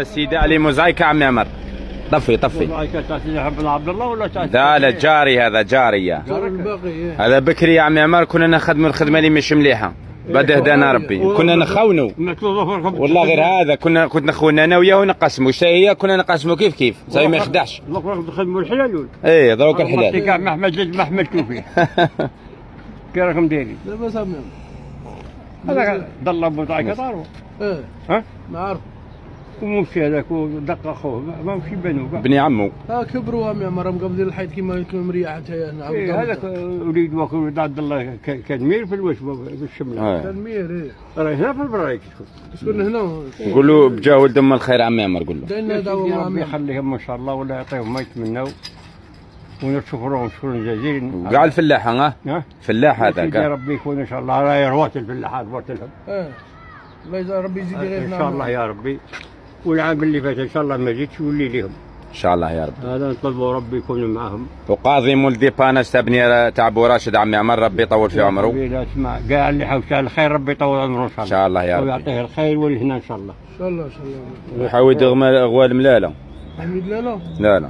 سيدي علي موزايك عمي عمر. طفي موزايك تاع سيدي بن عبد الله ولا تاع لا جاري، هذا جاري هذا بكري يا عمي عمر. كنا نخدموا الخدمه اللي مش مليحه بعد هدانا ربي. كنا نخونوا والله غير هذا. كنت نخون انا وياه ونقسموا هي. كنا نقسموا كيف زي ما يخدعش. نخدموا الحلال. ايه دروك الحلال. كاع ما حملتوا فيه. كي راكم دايرين؟ لاباس عمي. هذاك ضل موزايك دارو. ها؟ ما عرف. ومشي هذاك ودق اخوه ما مشي بنو بني عمو. كبروا عمي عمر مقبضين الحيط كيما مريح حتى انا. هذاك وليد وكل عبد الله كدمير في الوشبه في الشمله. تنمير ايه. راه هنا في البرايك. شكون هنا؟ قول له بجا ولد ام الخير عمي عمر. قول له دايرنا دعوه مع ربي يخليهم ان شاء الله ولا يعطيهم ما يتمنوا ونشكرهم شكرا جزيلا. كاع الفلاح ها فلاح هذا يا ربي يكون ان شاء الله راه روات الفلاحات رواتلهم. الله ربي يزيد غيرنا ان شاء الله يا ربي. والعام اللي فات ان شاء الله ما جيتش ولي لهم ان شاء الله يا رب. هذا نطلبوا ربي يكون معهم. وقاضي مولدي باناس تبني تاع ابو راشد عمي عمر. ربي يطول في عمره. لا اسمع كاع اللي حوش على الخير ربي يطول عمره ان شاء الله. يا رب ويعطيه الخير والهنا ان شاء الله. ان شاء الله ان شاء الله. ويحاول يغمى غوال ملاله. حميد لا لا